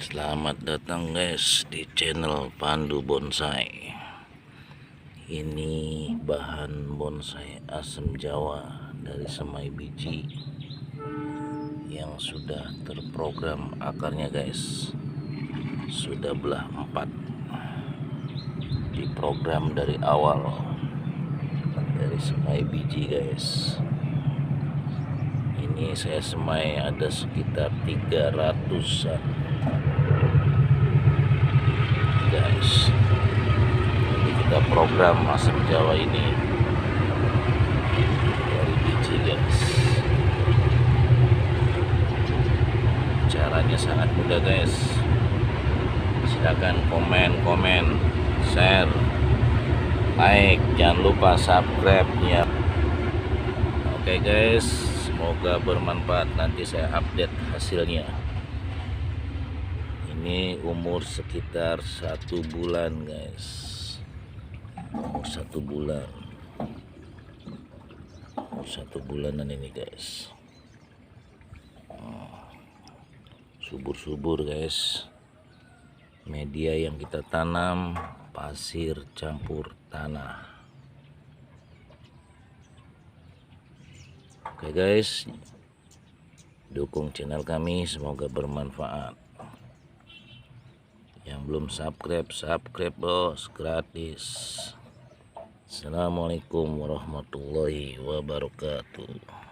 Selamat datang guys di channel Pandu Bonsai. Ini bahan bonsai asem Jawa dari semai biji yang sudah terprogram akarnya guys. Sudah belah 4. Diprogram dari awal dari semai biji guys. Ini saya semai ada sekitar 300-an guys. Jadi kita program asam Jawa ini dari biji guys. Caranya sangat mudah guys. Silakan komen, share, like, jangan lupa subscribe ya. Oke guys, semoga bermanfaat. Nanti saya update hasilnya. Ini umur sekitar 1 bulan guys. Umur 1 bulan. Umur 1 bulanan ini guys. Subur-subur guys. Media yang kita tanam pasir campur tanah. Oke guys, dukung channel kami, semoga bermanfaat. Yang belum subscribe bos, gratis. Assalamualaikum warahmatullahi wabarakatuh.